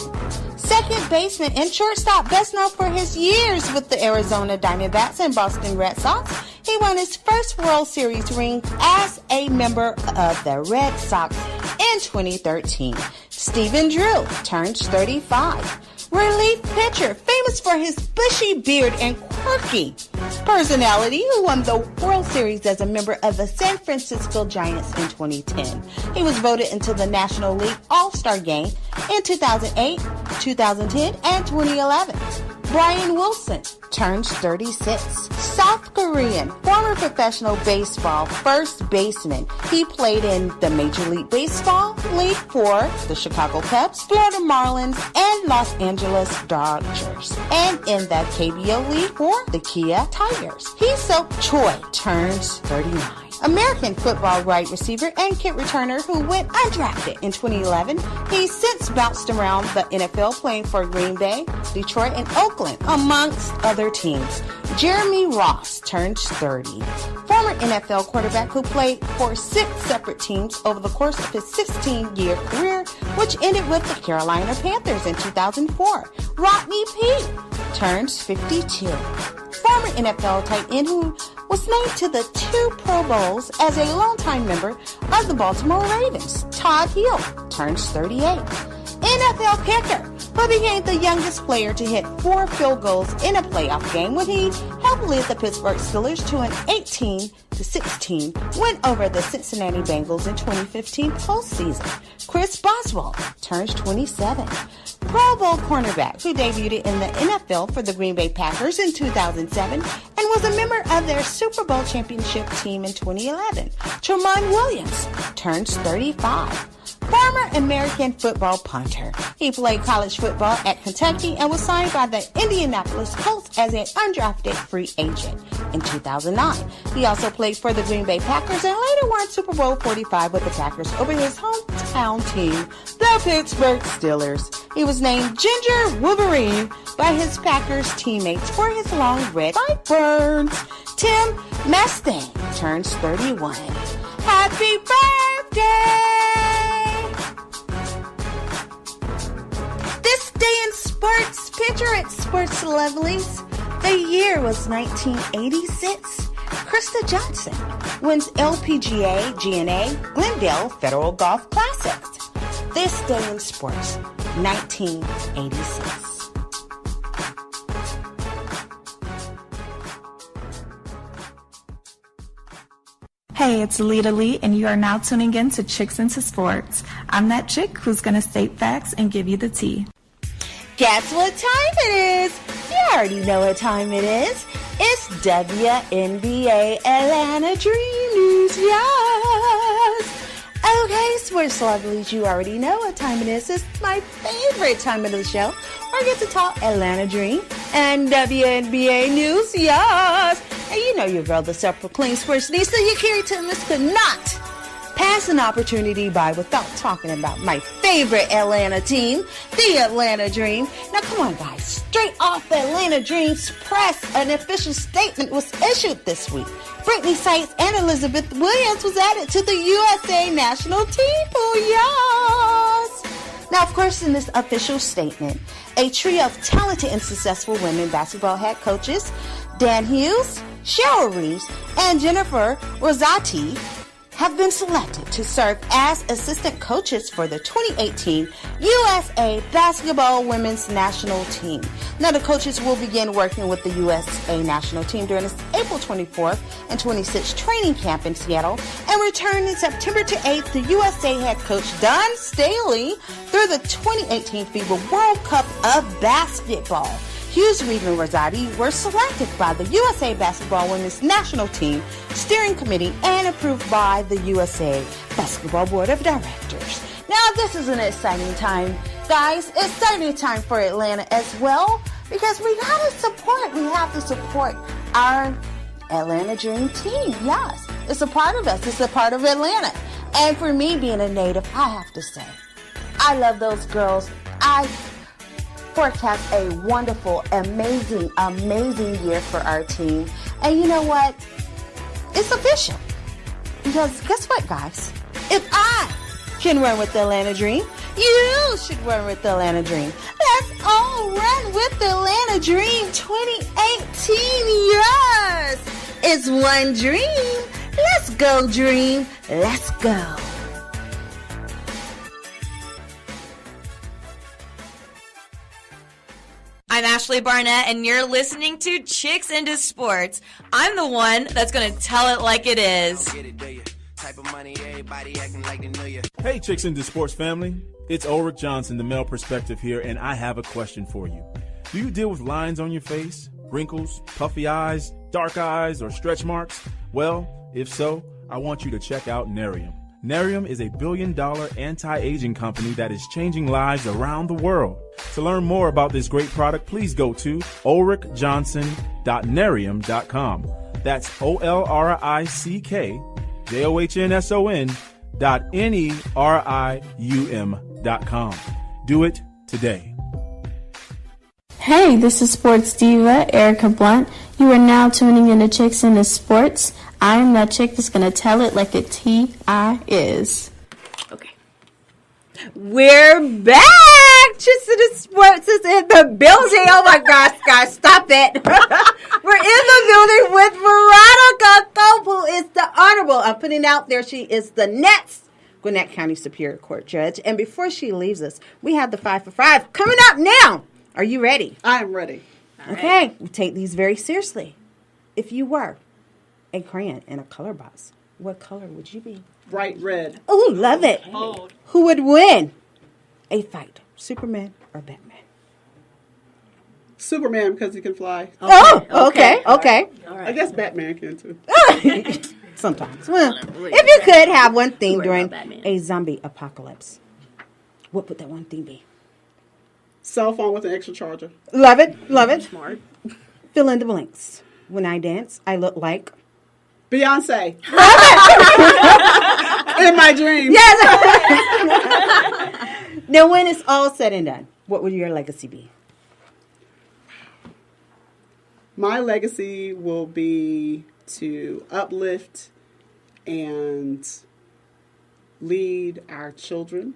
F: Second baseman and shortstop, best known for his years with the Arizona Diamondbacks and Boston Red Sox. He won his first World Series ring as a member of the Red Sox in 2013. Stephen Drew turns 35. Relief pitcher, famous for his bushy beard and quirky personality, who won the World Series as a member of the San Francisco Giants in 2010. He was voted into the National League All-Star Game in 2008, 2010, and 2011. Brian Wilson turns 36. South Korean, former professional baseball first baseman. He played in the Major League Baseball League for the Chicago Cubs, Florida Marlins, and Los Angeles Dodgers, and in the KBO League for the Kia Tigers. Hee-Seok Choi turns 39. American football wide receiver and kick returner who went undrafted in 2011. He's since bounced around the NFL playing for Green Bay, Detroit, and Oakland, amongst other teams. Jeremy Ross turns 30. Former NFL quarterback who played for 6 separate teams over the course of his 16-year career, which ended with the Carolina Panthers in 2004. Rodney Peete turns 52. Former NFL tight end who was named to the 2 Pro Bowls as a longtime member of the Baltimore Ravens. Todd Hill turns 38. NFL kicker who became the youngest player to hit 4 field goals in a playoff game when he helped lead the Pittsburgh Steelers to an 18-16 win over the Cincinnati Bengals in 2015 postseason. Chris Boswell turns 27. Pro Bowl cornerback who debuted in the NFL for the Green Bay Packers in 2007 and was a member of their Super Bowl championship team in 2011. Tremont Williams turns 35. Former American football punter. He played college football at Kentucky and was signed by the Indianapolis Colts as an undrafted free agent in 2009. He also played for the Green Bay Packers and later won Super Bowl 45 with the Packers over his hometown team, the Pittsburgh Steelers. He was named Ginger Wolverine by his Packers teammates for his long red sideburns. Tim Mustang turns 31. Happy birthday! This day in sports, picture at Sports Lovelies. The year was 1986. Krista Johnson wins LPGA GNA Glendale Federal Golf Classics. This day in sports, 1986.
B: Hey, it's Alita Lee, and you are now tuning in to Chicks Into Sports. I'm that chick who's going to state facts and give you the tea.
F: Guess what time it is? You already know what time it is. It's WNBA Atlanta Dream News, yes! Okay, sports lovelies, you already know what time it is. It's my favorite time of the show. I get to talk Atlanta Dream and WNBA news, yes! And you know your girl, the self-proclaimed sports Lisa Yakiri Thomas, could not
A: pass an opportunity by without talking about my favorite Atlanta team, the Atlanta Dream. Now, come on, guys. Straight off the Atlanta Dream's press, an official statement was issued this week. Brittany Sykes and Elizabeth Williams was added to the USA national team. Oh, yes! Now, of course, in this official statement, a trio of talented and successful women basketball head coaches, Dan Hughes, Cheryl Reeves, and Jennifer Rosati, have been selected to serve as assistant coaches for the 2018 USA Basketball Women's National Team. Now, the coaches will begin working with the USA National Team during its April 24th and 26th training camp in Seattle and return in September to 8th to USA head coach Don Staley through the 2018 FIBA World Cup of Basketball. Hughes, Reed, and Rosati were selected by the USA Basketball Women's National Team Steering Committee and approved by the USA Basketball Board of Directors. Now, this is an exciting time, guys. Exciting time for Atlanta as well, because we have to support our Atlanta Dream team. Yes, it's a part of us. It's a part of Atlanta. And for me, being a native, I have to say, I love those girls. I forecast a wonderful, amazing year for our team. And you know what? It's official. Because guess what, guys? If I can run with the Atlanta Dream, you should run with the Atlanta Dream. Let's all run with the Atlanta Dream 2018. Yes! It's one dream. Let's go, Dream. Let's go.
N: I'm Ashley Barnett, and you're listening to Chicks Into Sports. I'm the one that's going to tell it like it is.
O: Hey, Chicks Into Sports family. It's Ulrich Johnson, the male perspective here, and I have a question for you. Do you deal with lines on your face, wrinkles, puffy eyes, dark eyes, or stretch marks? Well, if so, I want you to check out Nerium. Nerium is a billion-dollar anti-aging company that is changing lives around the world. To learn more about this great product, please go to ulrichjohnson.nerium.com. That's ulrichjohnson.nerium.com. Do it today.
C: Hey, this is sports diva Errica Blunt. You are now tuning into Chicks Into Sports. I am that chick that's going to tell it like a T.I. is.
F: Okay. We're back! Chicks Into Sports is in the building. Oh my gosh, guys, stop it. We're in the building with Veronica Cope, who is the Honorable. I'm putting out there, she is the next Gwinnett County Superior Court Judge. And before she leaves us, we have the 5 for 5 coming up now. Are you ready?
I: I am ready.
F: Okay, we take these very seriously. If you were a crayon in a color box, what color would you be?
I: Bright red.
F: Oh, love it.
I: Oh.
F: Who would win a fight, Superman or Batman?
I: Superman, because he can fly.
F: Okay. All right.
I: I guess Batman can too.
F: Sometimes. Well, if you could have one theme during a zombie apocalypse, what would that one theme be?
I: Cell phone with an extra charger.
F: Love it. Smart. Fill in the blanks. When I dance, I look like
I: Beyonce. In my dreams.
F: Yes. Now, when it's all said and done, what would your legacy be?
I: My legacy will be to uplift and lead our children.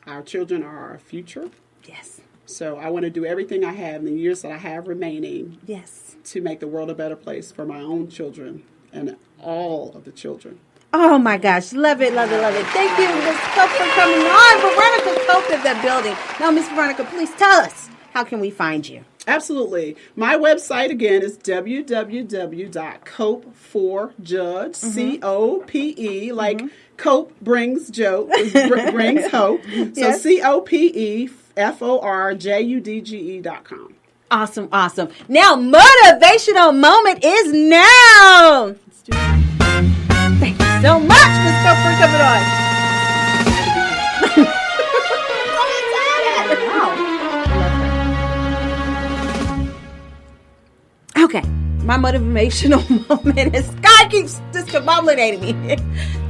I: Our children are our future.
F: Yes.
I: So I want to do everything I have in the years that I have remaining.
F: Yes.
I: To make the world a better place for my own children and all of the children.
F: Oh my gosh, love it. Thank you, Ms. Cope, for coming on. Veronica Cope in the building. Now, Ms. Veronica, please tell us, how can we find you?
I: Absolutely. My website, again, is www.cope4judge, C-O-P-E, like Cope brings brings hope. So
F: Yes.
I: COPEFORJUDGE.com.
F: Awesome. Now, motivational moment is now. Thank you so much, Ms. Cope, for coming on. Okay, my motivational moment is, God keeps discombobulating me.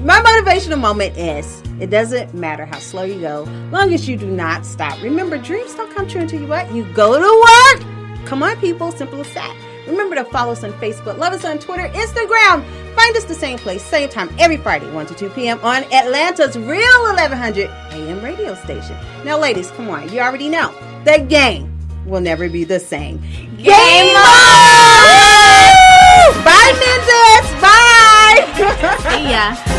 F: My motivational moment is, it doesn't matter how slow you go, long as you do not stop. Remember, dreams don't come true until you what? You go to work. Come on, people. Simple as that. Remember to follow us on Facebook, love us on Twitter, Instagram. Find us the same place, same time, every Friday, 1 to 2 p.m. on Atlanta's Real 1100 AM radio station. Now, ladies, come on. You already know. The game will never be the same. Game on! Bye, Mendes. Bye.
G: See ya.